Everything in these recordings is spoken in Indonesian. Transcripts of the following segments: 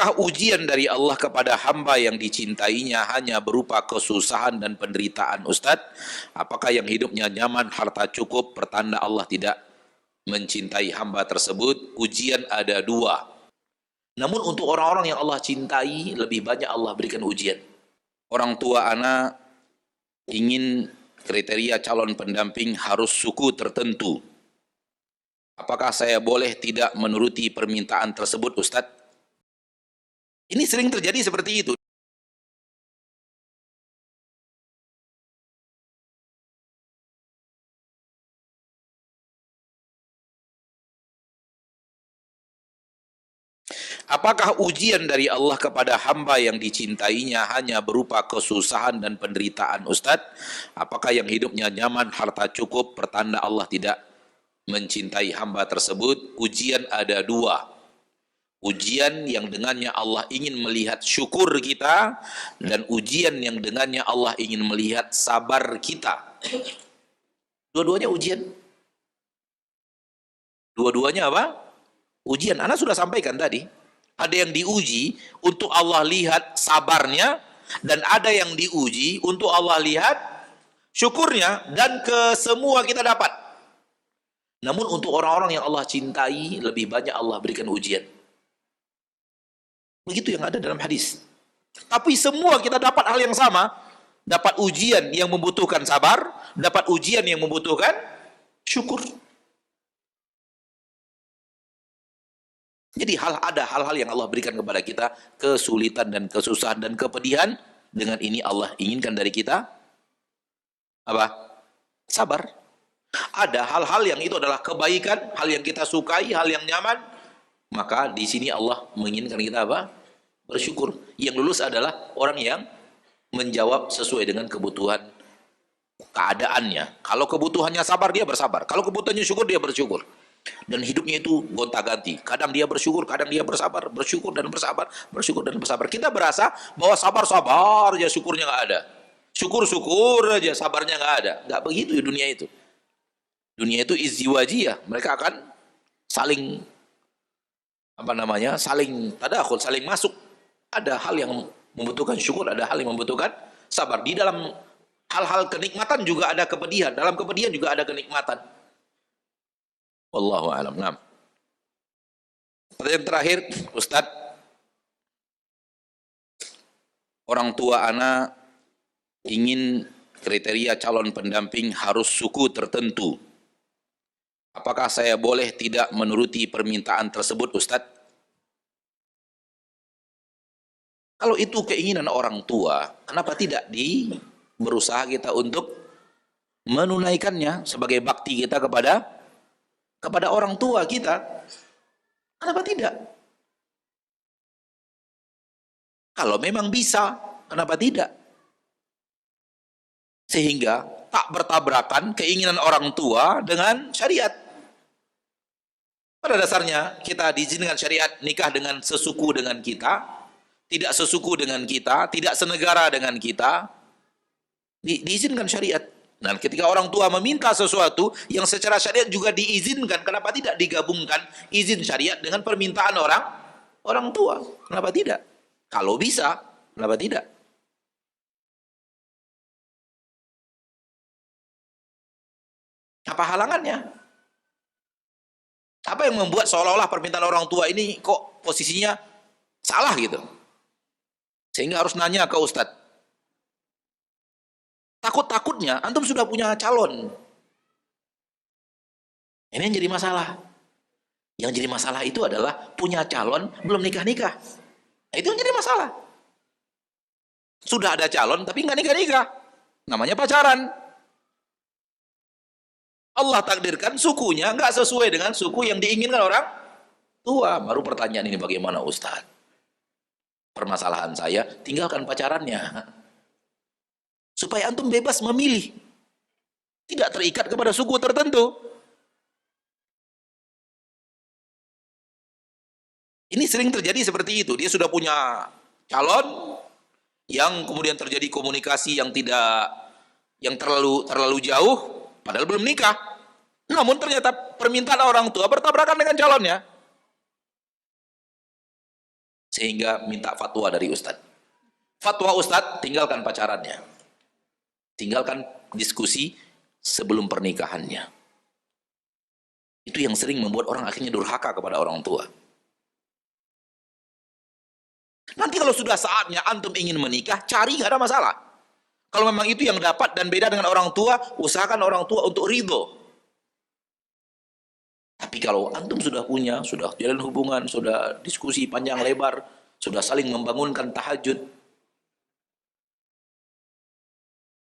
Ujian dari Allah kepada hamba yang dicintainya hanya berupa kesusahan dan penderitaan, Ustadz? Apakah yang hidupnya nyaman, harta cukup, pertanda Allah tidak mencintai hamba tersebut? Ujian ada dua. Namun untuk orang-orang yang Allah cintai, lebih banyak Allah berikan ujian. Orang tua anak ingin kriteria calon pendamping harus suku tertentu. Apakah saya boleh tidak menuruti permintaan tersebut, Ustadz? Ini sering terjadi seperti itu. Apakah ujian dari Allah kepada hamba yang dicintainya hanya berupa kesusahan dan penderitaan, Ustadz? Apakah yang hidupnya nyaman, harta cukup, pertanda Allah tidak mencintai hamba tersebut? Ujian ada dua. Ujian yang dengannya Allah ingin melihat syukur kita, dan ujian yang dengannya Allah ingin melihat sabar kita. Dua-duanya ujian. Dua-duanya apa? Ujian. Ana sudah sampaikan tadi. Ada yang diuji untuk Allah lihat sabarnya, dan ada yang diuji untuk Allah lihat syukurnya, dan ke semua kita dapat. Namun untuk orang-orang yang Allah cintai, lebih banyak Allah berikan ujian. Begitu yang ada dalam hadis. Tapi semua kita dapat hal yang sama. Dapat ujian yang membutuhkan sabar, dapat ujian yang membutuhkan syukur. Jadi ada hal-hal yang Allah berikan kepada kita, kesulitan dan kesusahan dan kepedihan. Dengan ini Allah inginkan dari kita apa? Sabar. Ada hal-hal yang itu adalah kebaikan, hal yang kita sukai, hal yang nyaman. Maka di sini Allah menginginkan kita apa? Bersyukur. Yang lulus adalah orang yang menjawab sesuai dengan kebutuhan keadaannya. Kalau kebutuhannya sabar, dia bersabar. Kalau kebutuhannya syukur, dia bersyukur. Dan hidupnya itu gonta-ganti. Kadang dia bersyukur, kadang dia bersabar. Bersyukur dan bersabar, bersyukur dan bersabar. Kita berasa bahwa sabar-sabar aja, syukurnya nggak ada. Syukur-syukur aja, sabarnya nggak ada. Nggak begitu ya dunia itu. Dunia itu izdiwajiyah. Mereka akan saling saling tadakhul, saling masuk. Ada hal yang membutuhkan syukur, ada hal yang membutuhkan sabar. Di dalam hal-hal kenikmatan juga ada kepedihan, dalam kepedihan juga ada kenikmatan. Wallahu a'lam. Nah, pertanyaan terakhir, Ustadz. Orang tua anak ingin kriteria calon pendamping harus suku tertentu. Apakah saya boleh tidak menuruti permintaan tersebut, Ustadz? Kalau itu keinginan orang tua, kenapa tidak berusaha kita untuk menunaikannya sebagai bakti kita kepada orang tua kita? Kenapa tidak? Kalau memang bisa, kenapa tidak? Sehingga tak bertabrakan keinginan orang tua dengan syariat. Pada dasarnya kita diizinkan syariat nikah dengan sesuku dengan kita, tidak sesuku dengan kita, tidak senegara dengan kita, diizinkan syariat. Dan ketika orang tua meminta sesuatu yang secara syariat juga diizinkan, kenapa tidak digabungkan izin syariat dengan permintaan orang tua? Kenapa tidak? Kalau bisa, kenapa tidak? Apa halangannya? Apa yang membuat seolah-olah permintaan orang tua ini kok posisinya salah gitu? Sehingga harus nanya ke Ustadz. Takut-takutnya antum sudah punya calon. Ini yang jadi masalah. Yang jadi masalah itu adalah punya calon belum nikah-nikah. Nah, itu yang jadi masalah. Sudah ada calon tapi nggak nikah-nikah. Namanya pacaran. Allah takdirkan sukunya nggak sesuai dengan suku yang diinginkan orang tua. Baru pertanyaan ini, bagaimana Ustadz? Permasalahan saya, tinggalkan pacarannya. Supaya antum bebas memilih. Tidak terikat kepada suku tertentu. Ini sering terjadi seperti itu. Dia sudah punya calon yang kemudian terjadi komunikasi yang terlalu jauh, padahal belum nikah. Namun ternyata permintaan orang tua bertabrakan dengan calonnya. sehingga minta fatwa dari ustadz. Fatwa ustadz, tinggalkan pacarannya. Tinggalkan diskusi sebelum pernikahannya. Itu yang sering membuat orang akhirnya durhaka kepada orang tua. Nanti kalau sudah saatnya antum ingin menikah, cari, nggak ada masalah. Kalau memang itu yang dapat dan beda dengan orang tua, usahakan orang tua untuk ridho. Tapi kalau antum sudah punya, sudah jalan hubungan, sudah diskusi panjang lebar, sudah saling membangunkan tahajud,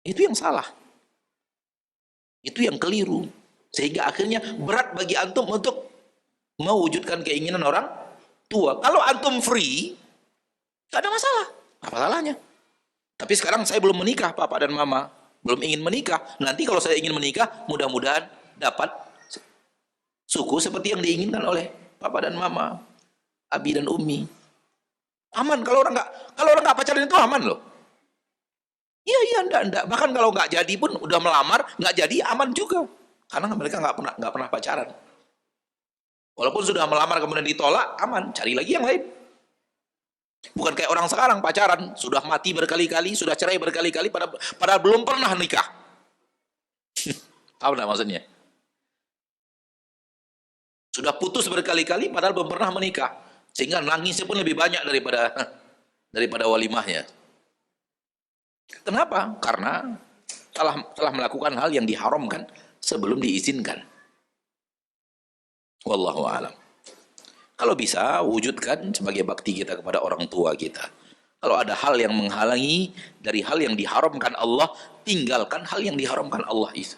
itu yang salah. Itu yang keliru. Sehingga akhirnya berat bagi antum untuk mewujudkan keinginan orang tua. Kalau antum free, tak ada masalah. Apa salahnya? Tapi sekarang saya belum menikah, Papa dan Mama. Belum ingin menikah. Nanti kalau saya ingin menikah, mudah-mudahan dapat suku seperti yang diinginkan oleh Papa dan Mama, Abi dan Umi. Aman. Kalau orang nggak pacaran itu aman loh. Iya, enggak. Bahkan kalau nggak jadi pun, udah melamar, nggak jadi, aman juga. Karena mereka nggak pernah pacaran. Walaupun sudah melamar kemudian ditolak, aman. Cari lagi yang lain. Bukan kayak orang sekarang pacaran, sudah mati berkali-kali, sudah cerai berkali-kali, padahal belum pernah nikah. Tahu nggak maksudnya? Sudah putus berkali-kali, padahal belum pernah menikah. Sehingga nangisnya pun lebih banyak daripada walimahnya. Kenapa? Karena telah melakukan hal yang diharamkan sebelum diizinkan. Wallahu a'lam. Kalau bisa, wujudkan sebagai bakti kita kepada orang tua kita. Kalau ada hal yang menghalangi dari hal yang diharamkan Allah, tinggalkan hal yang diharamkan Allah itu.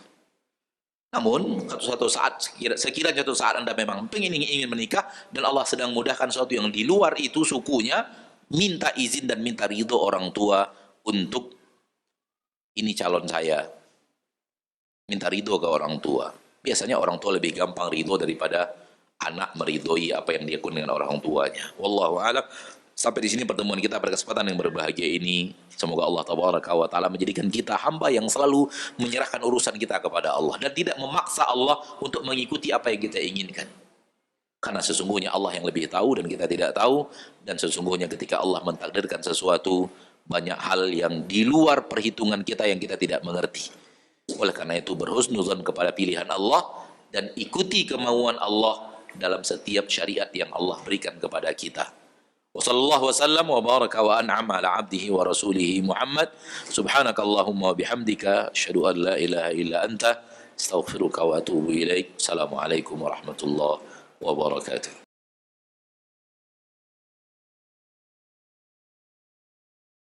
Namun, suatu saat, sekiranya suatu saat Anda memang ingin menikah, dan Allah sedang mudahkan sesuatu yang di luar itu sukunya, minta izin dan minta ridho orang tua untuk ini calon saya. Minta ridho ke orang tua. Biasanya orang tua lebih gampang ridho daripada anak meridhoi apa yang dilakukan dengan orang tuanya. Wallahu a'lam. Sampai di sini pertemuan kita pada kesempatan yang berbahagia ini. Semoga Allah tabaraka wa taala menjadikan kita hamba yang selalu menyerahkan urusan kita kepada Allah dan tidak memaksa Allah untuk mengikuti apa yang kita inginkan. Karena sesungguhnya Allah yang lebih tahu dan kita tidak tahu, dan sesungguhnya ketika Allah mentakdirkan sesuatu, banyak hal yang di luar perhitungan kita yang kita tidak mengerti. Oleh karena itu berhusnuzan kepada pilihan Allah dan ikuti kemauan Allah dalam setiap syariat yang Allah berikan kepada kita. Wassallallahu wasallam wa baraka wa an'ama ala abdihi wa rasulihi Muhammad. Subhanakallahumma wa bihamdika asyhadu an la ilaha illa anta astaghfiruka wa atubu ilaik. Assalamualaikum warahmatullahi wabarakatuh.